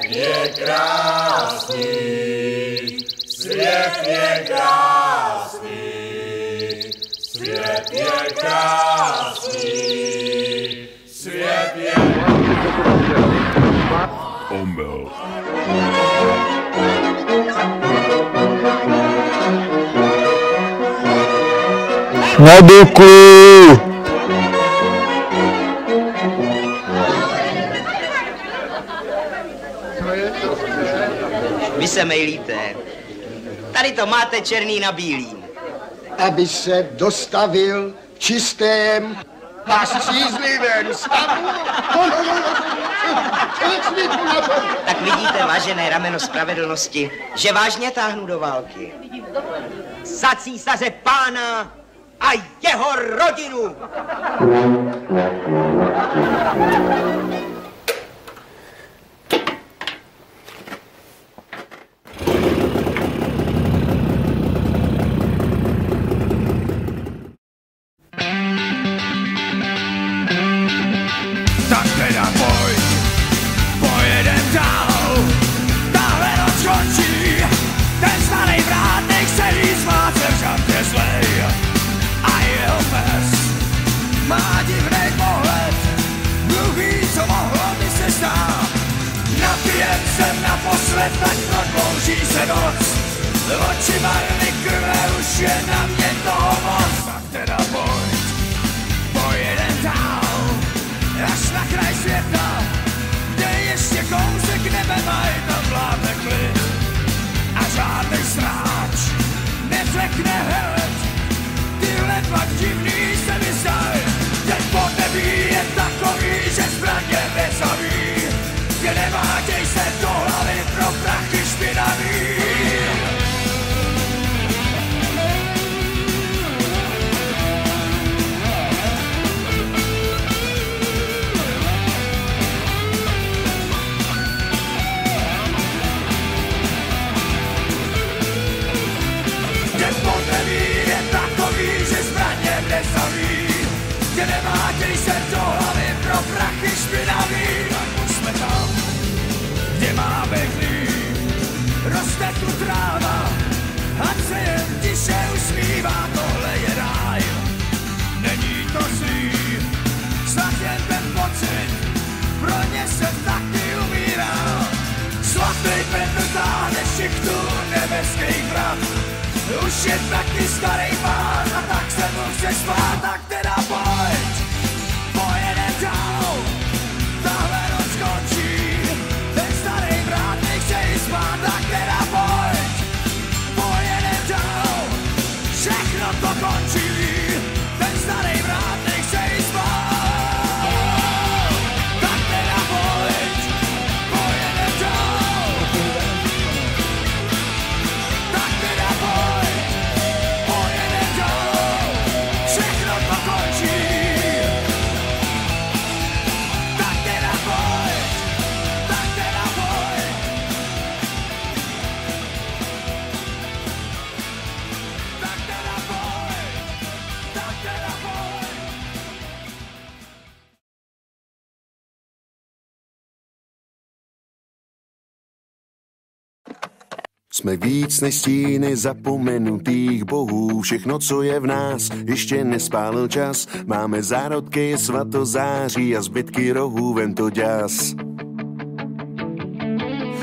je krásný, svět je krásný, svět je krásný, svět je... Omyl. Na Duklu! Vy se mejlíte. Tady to máte černý na bílý. Aby se dostavil v čistém a střízlivém stavu. Tak vidíte, vážené rameno spravedlnosti, že vážně táhnu do války. Za císaře pána a jeho rodinu! Tak teda pojď, pojedem dál, tahle noc končí, ten starý vrátnik sedí zmáce v žabě zlej a jeho pes má divnej pohled, druhý, co mohlo by se stát. Napijem se naposled, tak prodlouží se noc, oči barvy krve už je na mě toho moc. Tak teda pojď, pojedem dál, až na kraj světa, kde ještě kousek nebe mají, tam vládne klid a žádnej stráč neřekne heled. Tyhle dva divný se mi zdají, ten podnebí je takový, že zbraně nezaví, že neváděj se do hlavy pro prachy špinavý. Že nemátěj se do hlavy pro prachy špinavý. Tak už jsme tam, kde máme chlíp, roste tu tráva a se jen tiše usmívá, tohle je ráj. Není to zlý, snad jen ten pocit, pro ně se taky umírá. Svatý Petr táhne šichtu nebeských vrat, už je taky starý pán a tak se mu chce spát, tak teda pojď, pojedem dál, tahle noc končí, ten starý vrátnik chce jí spát, tak teda pojď, pojedem dál, všechno to končí, ten starý vrátnik chce jí spát, tak teda pojď, pojedem dál, tak teda pojď. Jsme víc než stíny zapomenutých bohů, všechno, co je v nás, ještě nespálil čas. Máme zárodky svatozáří a zbytky rohů, vem to ďas.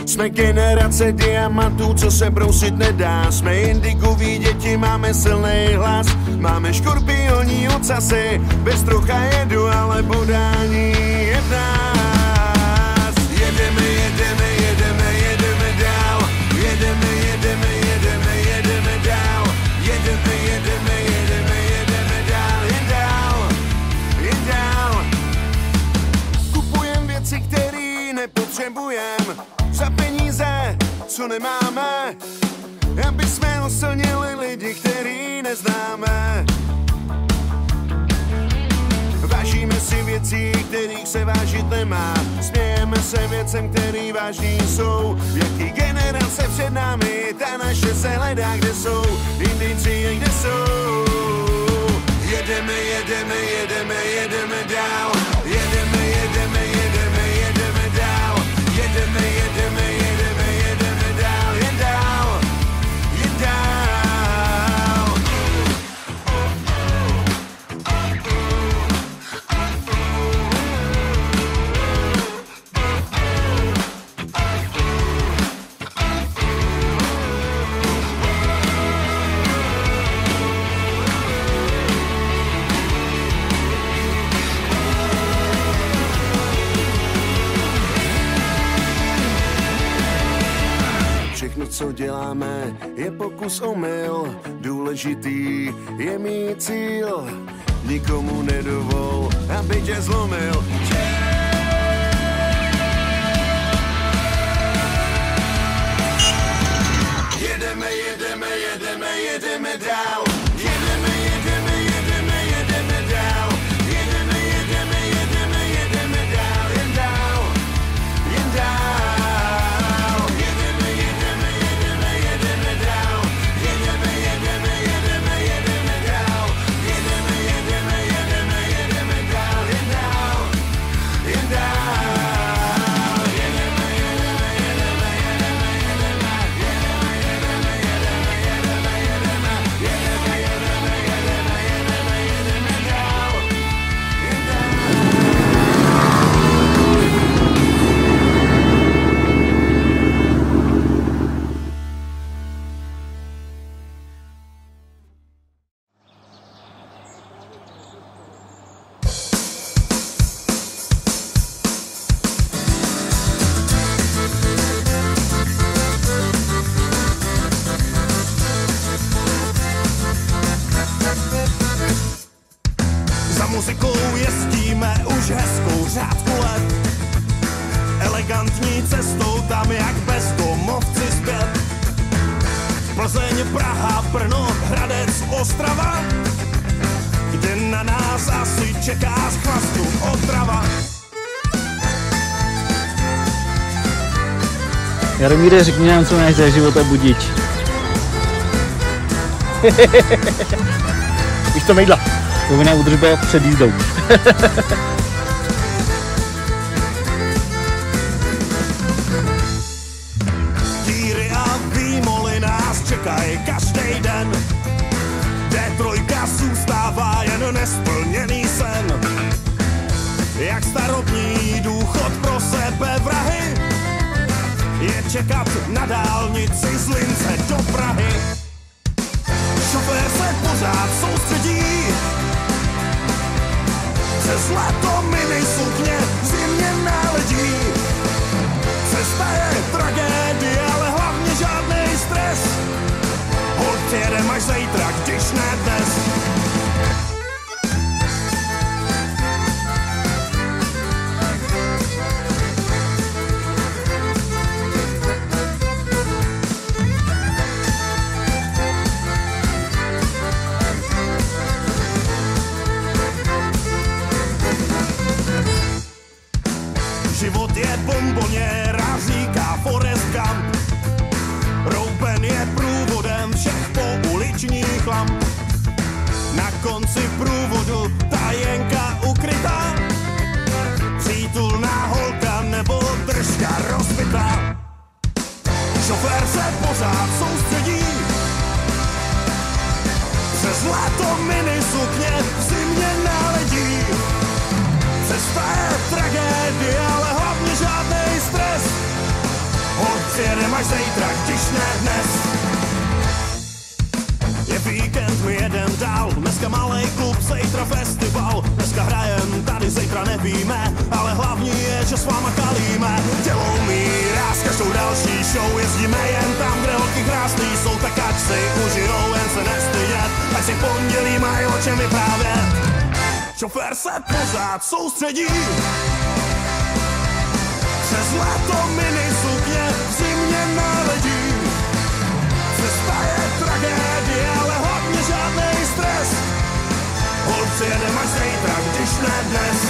Jsme generace diamantů, co se brousit nedá. Jsme indigoví děti, máme silný hlas. Máme škorpioní ocasy, bez trocha jedu, ale podání je v nás. Jedeme, jedeme, jedeme, jedeme dál. Jedeme, jedeme, jedeme, jedeme dál. Jedeme, jedeme, jedeme, jedeme dál. Jen dál, jen dál. Kupujem věci, které nepotřebujem, za peníze, co nemáme, aby jsme oslnili lidi, který neznáme. Vážíme si věcí, kterých se vážit nemá. Smějeme se věcem, který vážní jsou. Jaký generace před námi, ta naše se hledá, kde jsou. Indici je, kde jsou. Jedeme, jedeme, jedeme, jedeme dál. Jedeme, jedeme, jedeme, jedeme dál. Jedeme, jedeme. děláme, je pokus omyl, důležitý je mít cíl, nikomu nedovol, aby tě zlomil. Jedeme, jedeme, jedeme, jedeme dál. Jedeme, jedeme, jedeme, jedeme dál. Jedeme, jedeme, jedeme, jedeme dál. Jen dál, jen dál. Jedeme, jedeme, jedeme, jedeme dál. Jedeme, jedeme, jedeme, jedeme dál. Jedeme, jedeme, jedeme, jedeme dál. Jen dál, jen dál. Za muzikou jezdíme už hezkou řádku let, elegantní cestou tam jak bezdomovci zpět. Plzeň, Praha, Brno, Hradec, Ostrava, kde na nás asi čeká z chlastu otrava. Jaromíre, řekni nám, co máš za života budič. Víš to mejdla. Povinná údržba před jízdou. Díry a výmoly nás čekají každý den. D3 zůstává jen nesplněný sen. Jak starobní důchod pro sebe vrahy je čekat na dálnici z Lince do Prahy. Šofér se pořád soustředí, přes léto mini sukně zimně náledí. Cesta je tragédie, ale hlavně žádnej stres. Hoď jedem až zítra, když ne dnes. Život je bomboněra, říká Forrest Gump. Rouben je průvodem všech pouličních lamp. Na konci průvodu tajenka ukrytá, přítulná holka nebo držka rozbitá. Šofér se pořád soustředí, přes léto mini sukně v zimě náledí. Cesta je tragédie, ale hlavně žádnej stres. Hoď jedem až zítra, když ne dnes. Je víkend, my jedem dál, dneska malej klub, zítra festival. Dneska hrajem, tady zítra nevíme, ale hlavní je, že s váma kalíme. Dělou míra s každou další show, jezdíme jen tam, kde holky krásný jsou, tak ať si užijou, jen se nestydět, ať si pondělí mají o čem vyprávět. Šofér se pořád soustředí, přes léto mini sukně v zimě náledí. Cesta je tragédie, ale hlavně žádnej stres. Holci jedem až zítra, když ne dnes.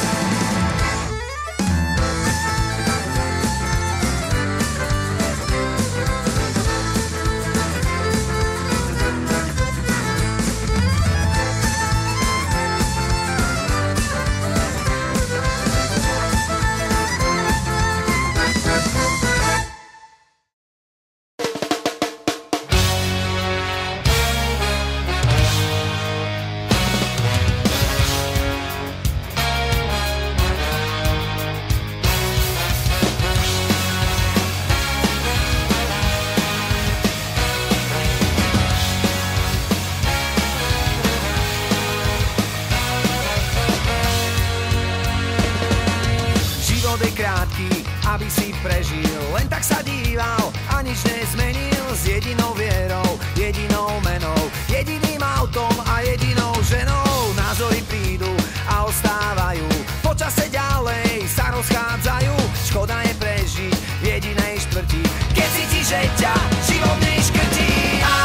aby si prežil. Len tak sa díval a nič nezmenil, s jedinou vierou, jedinou menou, jediným autom a jedinou ženou. Názory prídu a ostávajú, počase ďalej sa rozchádzajú. Škoda je prežiť v jedinej štvrti, keď cítiš, že ťa život neškrtí. A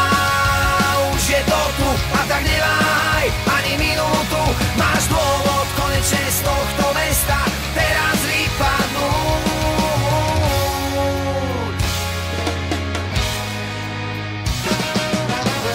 už je to tu a tak neváhaj ani minútu, máš dôvod konečne z tohto mesta teraz vypadnúť.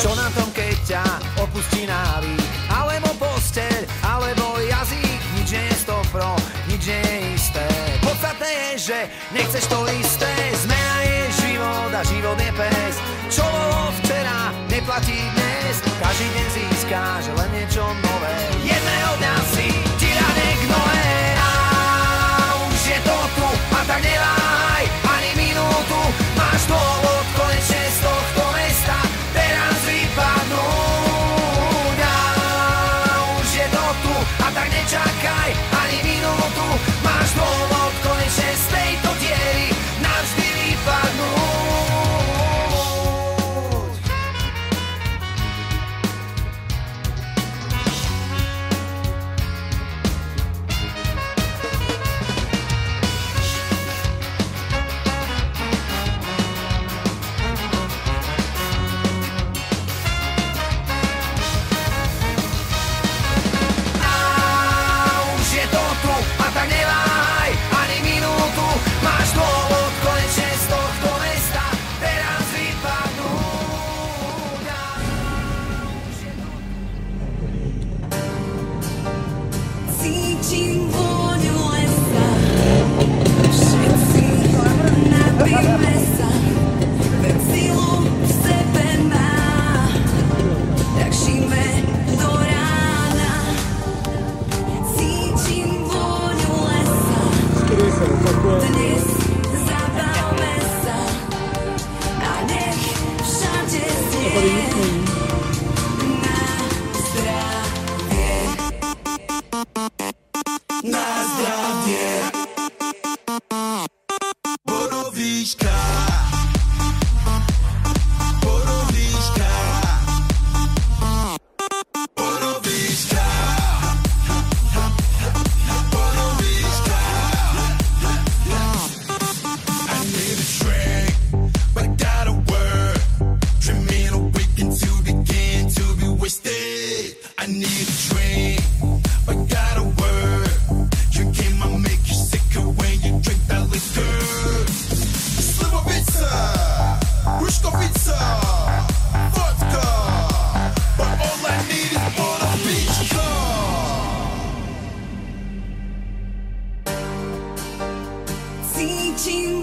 Čo na tom, keď ťa opustí návyk, alebo posteľ, alebo jazyk, nič nie je stopro, nič nie je isté. Podstatné je, že nechceš to isté. Zmena je život a život je pes. Čo bolo včera, neplatí dnes. Každý deň získáš len niečo nové. Jedného dňa si ti ľahne gnoje. A už je to tu a tak neváhaj ani minútu, máš dôvod konečne z tohto mesta teraz vypadnúť. A už je to tu a tak nečakaj ani minútu, máš dôvod konečne z tejto diery navždy vypadnúť. Cítim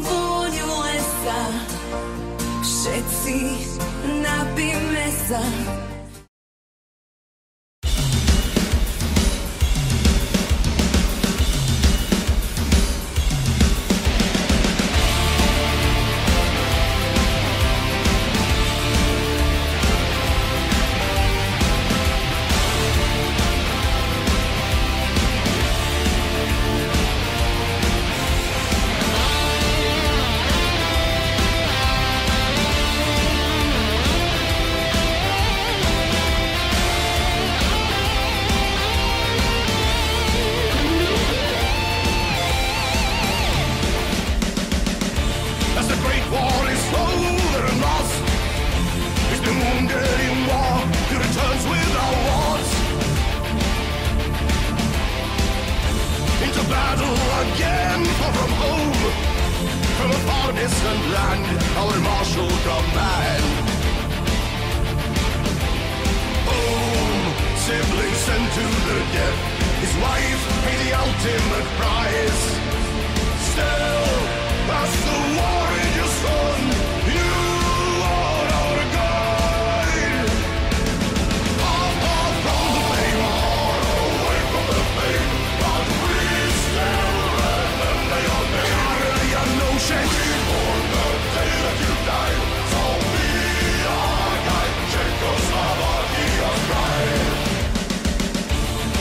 vôňu lesa, všetci napíme sa.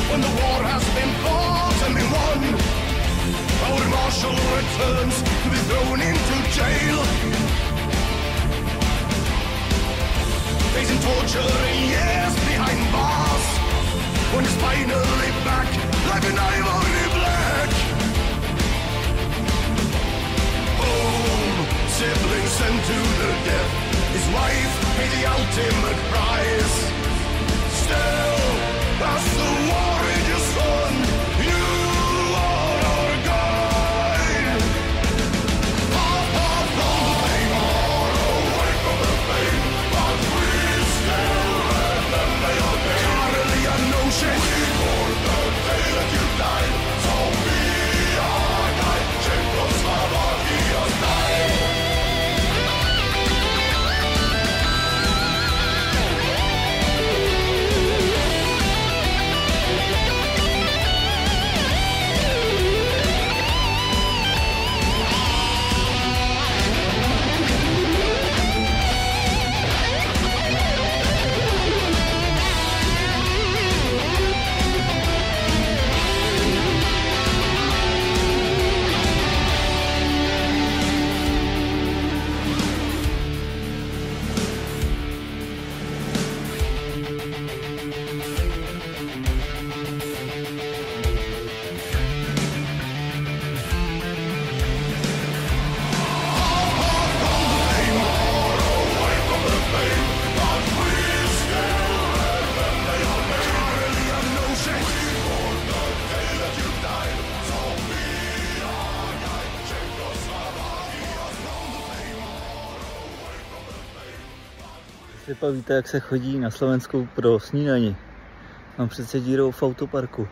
When the war has been fought and been won, our marshal returns thrown into jail. Facing torture and years behind bars. When he's finally back, like an ivory black. Home, siblings sent to the death. His wife paid the ultimate price. Still, as the warrior's son, you are our guide. Far, far from the fame, far away from the fame, but we still remember your name. Charlie Anoche, we mourn the day that you died. So be our guide, Czechoslovakia's night. Třeba víte, jak se chodí na Slovensku pro snídani. Mám přece dírou v autoparku.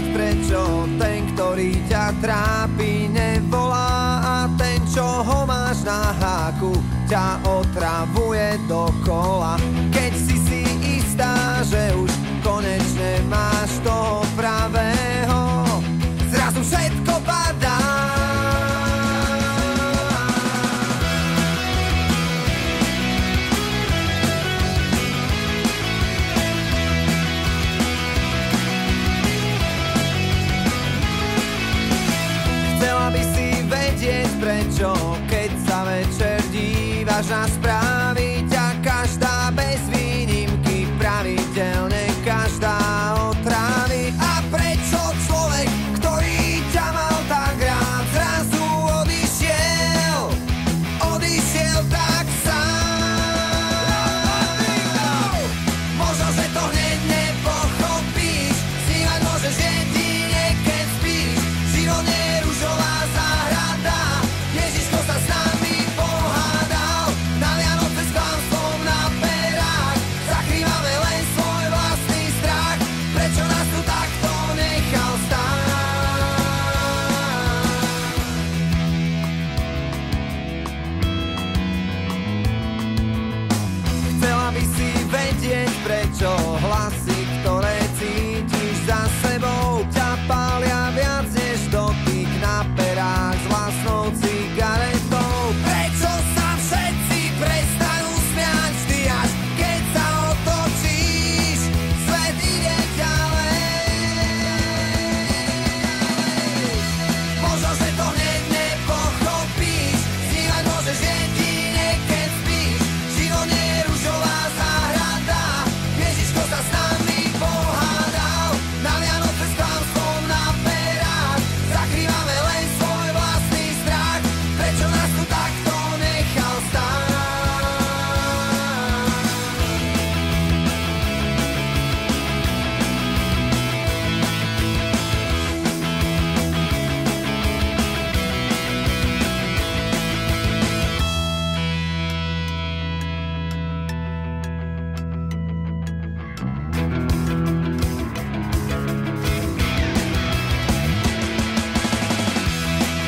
vedieť, prečo ten, ktorý ťa trápi, nevolá, a ten, čo ho máš na háku, ťa otravuje dokola. Keď si istá, že už konečne máš toho pravého, zrazu všetko padá. Chcela by si vedieť, prečo, keď sa večer dívaš na správy, ťa každá bez výnimky pravidelne každá otrávi. A prečo človek, ktorý ťa mal tak rád, zrazu odišiel tak sám. Možno, že to hneď nepochopíš, snívať môžeš jedine, keď spíš. Život nie je ružová záhrada, Ježiško sa s nami pohádal. Na Vianoce s klamstvom na perách zakrývame len svoj vlastný strach. Prečo nás tu takto nechal stáť? Chcela by si vedieť, prečo hlasy, ktoré cítiš za sebou, ťa pália viac než dotyk na perách s vlastnou cigaretou. Prečo sa všetci prestanú smiať vždy, až keď sa otočíš, svet ide ďalej. Možno, že to hneď nepochopíš, snívať môžeš jedine, keď spíš. Život nie je ružová záhrada, Ježiško sa s nami pohádal. Na Vianoce s klamstvom na perách zakrývame len svoj vlastný strach. Prečo nás tu takto nechal stáť?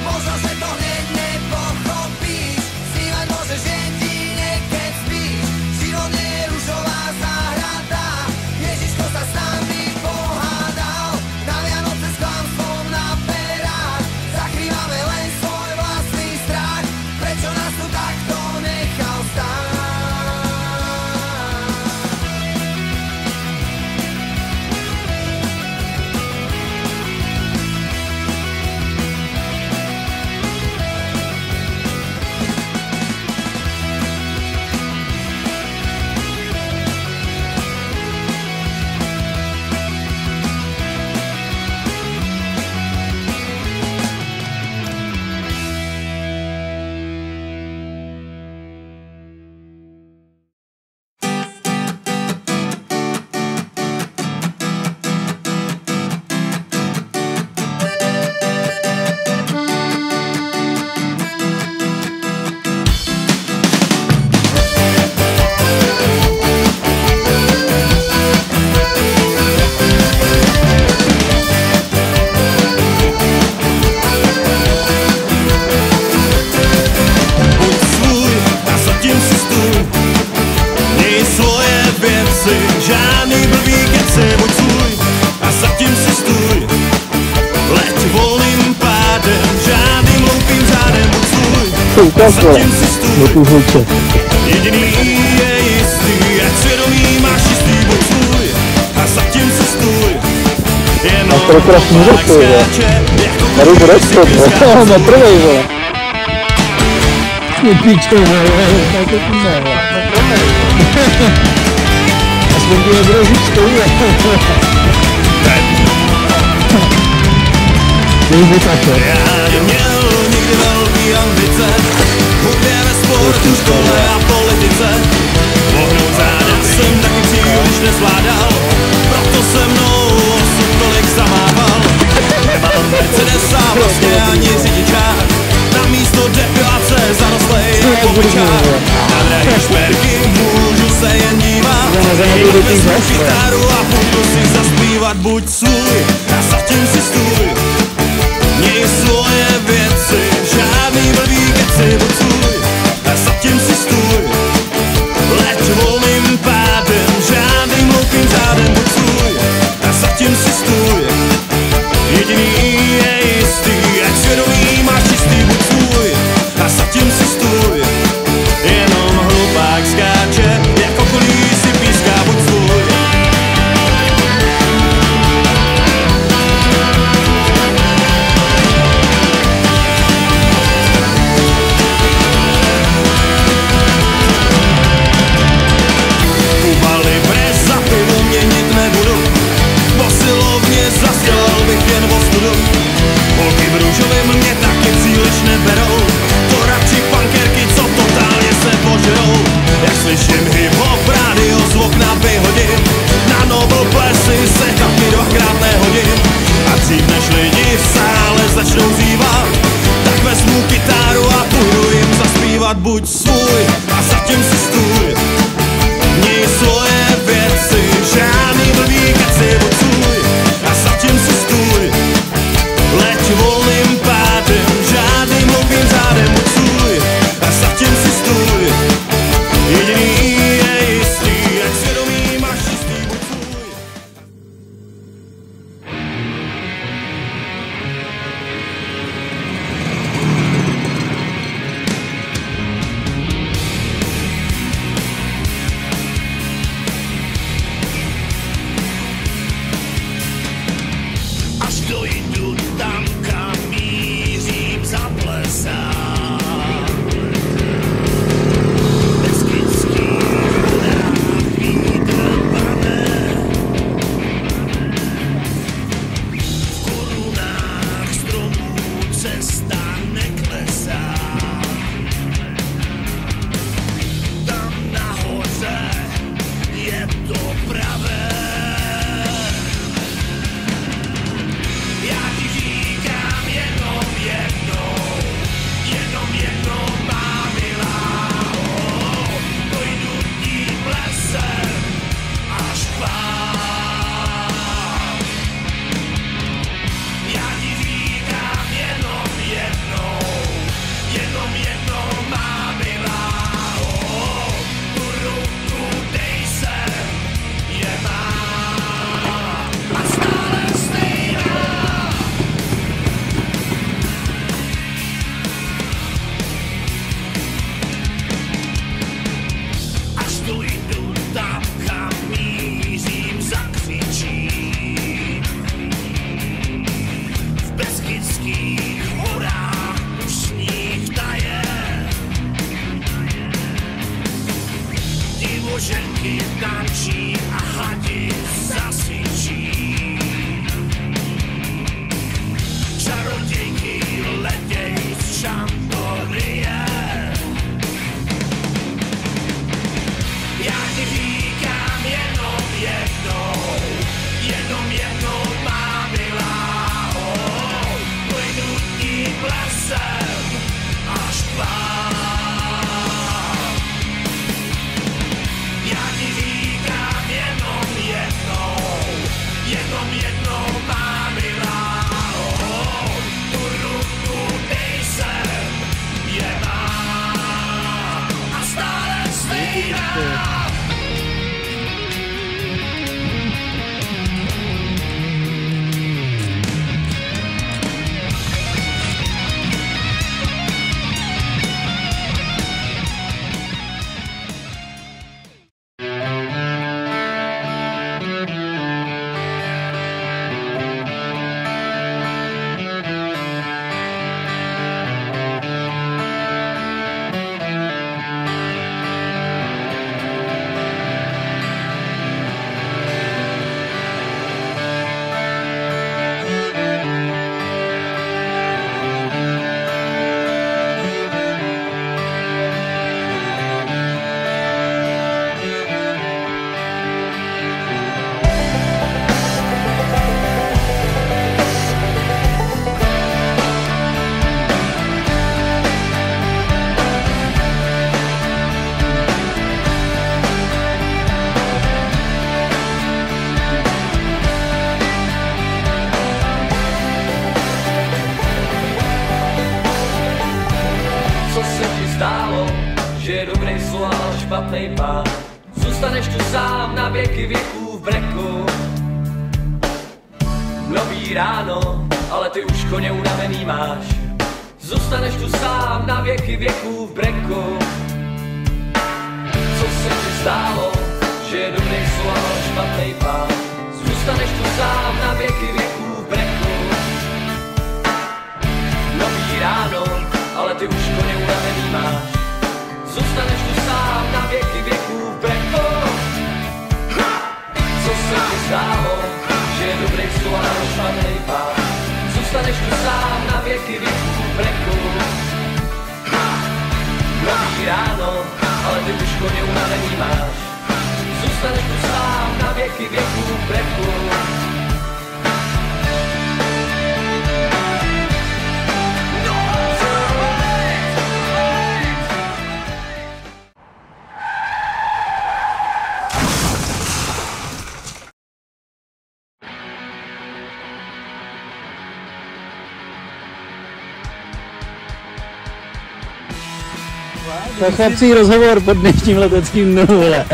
Možno, že to hneď nepochopíš, snívať môžeš jedine, keď spíš. Život nie je ružová záhrada, Ježiško sa s nami pohádal. Na Vianoce s klamstvom na perách zakrývame len svoj vlastný strach. Prečo nás tu takto nechal stáť? Buď svůj a zatím si stůj, měj svoje věci, žádný blbý keci. Buď svůj a zatím si stůj, leď volným pádem, žádným hloupým řádem. Buď svůj a zatím si stůj, jediný je jistý, ať svědomí máš čistý. Buď svůj a zatím si stůj, jenom hlák skáče, jako kudy si píská. Na prvej, vole. Ty pičo, vole, tak to ne, vole. Aspoň ty nebrozíš stůle. Já měl nikdy velký ambice, hudbě ve sportu, škole a politice. Pohnout záda jsem taky příliš nezvládal, proto se mnou osud tolik zamával. Nemám Mercedesa, vlastně ani řidičák, na místo depilace zarostlej jako byčák. Na drahé šperky můžu se jen dívat, vezmu kytaru a budu si zaspívat. Buď svůj a zatím zatím si stůj. Měj svoje věci, žádný blbý keci, odsuj a zatím si stůj. Leď volným pádem, žádným hloupým zádem, odsuj a zatím si stůj. Jediný je jistý, ať svědomí máš čistý, buď svůj a zatím si stůj. Jenom hlupák skáče, jak okolí si píská, buď svůj. Kubaly brez za pivu měnit nebudu, posilovně zastělal bych jen ostudu. Holky v růžovém mě taky příliš neberou, to radši pankerky, co totálně se požerou. Jak slyším hip-hop, rádio z okna vyhodím, na Nobel plesy se taky dvakrát nehodím. A dřív než lidi v sále začnou zývat, tak vezmu kytáru a půjdu jim zaspívat, buď svůj a zatím si stůj. Měj svoje věci, žádný blbý keci, buď svůj a zatím si stůj. Leď volným pádem, žádným hloupým zádem, buď svůj a zatím si stůj. Jediný je jistý, ať svědomí máš čistý, buď svůj. Až dojdu tam, kam mířím za plesa. Beskydský horách vítr pane, v korunách stromů cesta neklesá. Tam nahoře je to pravé. Já ti říkám jenom jednou má milá, dojdu tím lesem až pán. Já ti říkám jenom jednou má milá, tu ruku dej sem, je má a stále stejná. Až dojdu tam, kam mířím, zakřičím. V Beskydských horách už sníh taje. Divoženky tančí a hadi zasyčí. Čarodějky letěj z Šantorie. Já ti říkám jenom jednou má milá, pojdu tím lesem až pán. Já ti říkám jenom jednou špatnej pán. Zůstaneš tu sám na věky věků v breku. Nový ráno, ale ty už koně unavený máš. Zůstaneš tu sám na věky věků v breku. Co se ti zdálo, že je dobrý slova špatnej pán. Zůstaneš tu sám na věky věků v breku. Nový ráno, ale ty už koně unavený máš. Zůstaneš tu sám na věky věků v breku. Co se ti zdálo, že je dobrý slova špatnej pán. Zůstaneš tu sám na věky věků v breku. Nový ráno, ale ty už koně unavený máš. Zůstaneš tu sám na věky věků v breku. To je chlapcí rozhovor pod dnešním leteckým dnu, vole.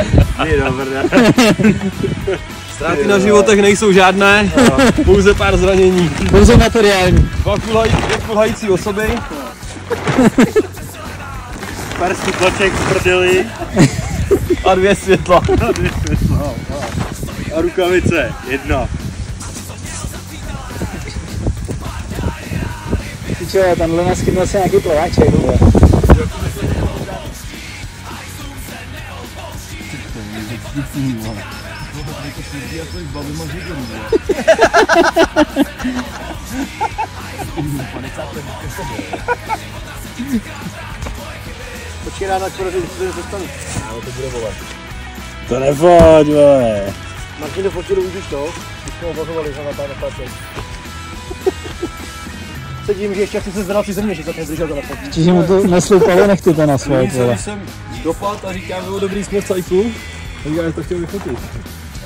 Ztráty na životech nejsou žádné, pouze pár zranění. Pouze materiální. Dvě kulhající osoby. Pár stuplaček v prdeli. A 2 světla. A rukavice, 1. Ty čo, tamhle naschydnul se nějaký plováček, vole. Počkej rád, ať porazím, že se dostanu. Ale to bude volat. To nefoď, vole. Martin, do fotky uvidíš to? Když jsme obazovali za napád na práce. Sedím, že ještě chci se zvedat si země, že tak nezdržel to na fotky. Čiže mu to nesloupalo nechty to na svoje, vole. Když jsem dopad a říkám, že dobrý jsme v cajku, a říkám, že to chtěl vyfotit.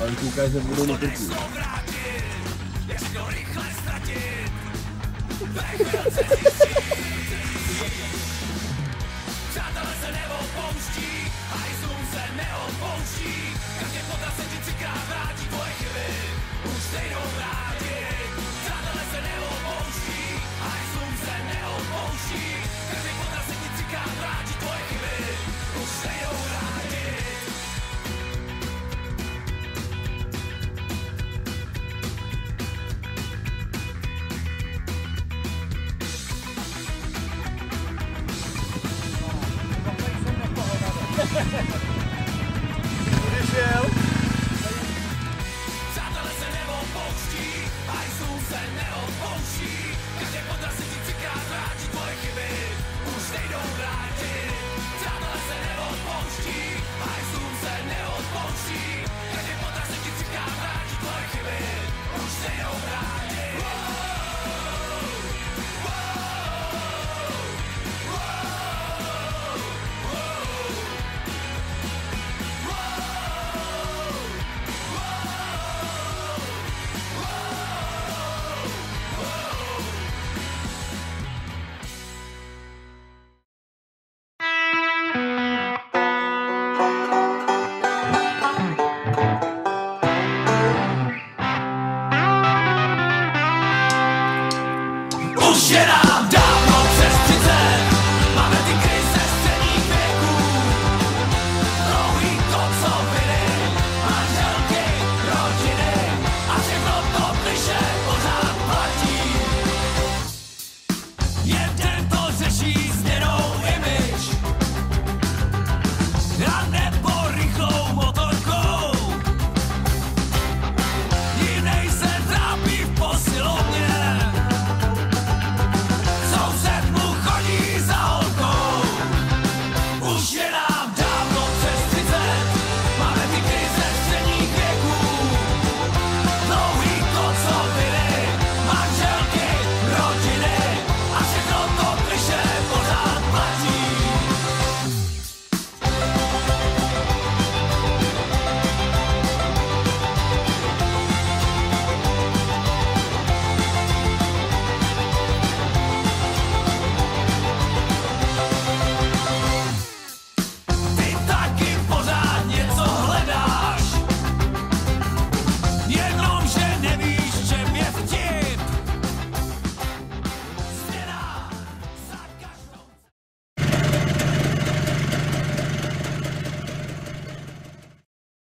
Ale koukáš, že budou na trku. Ha ha ha!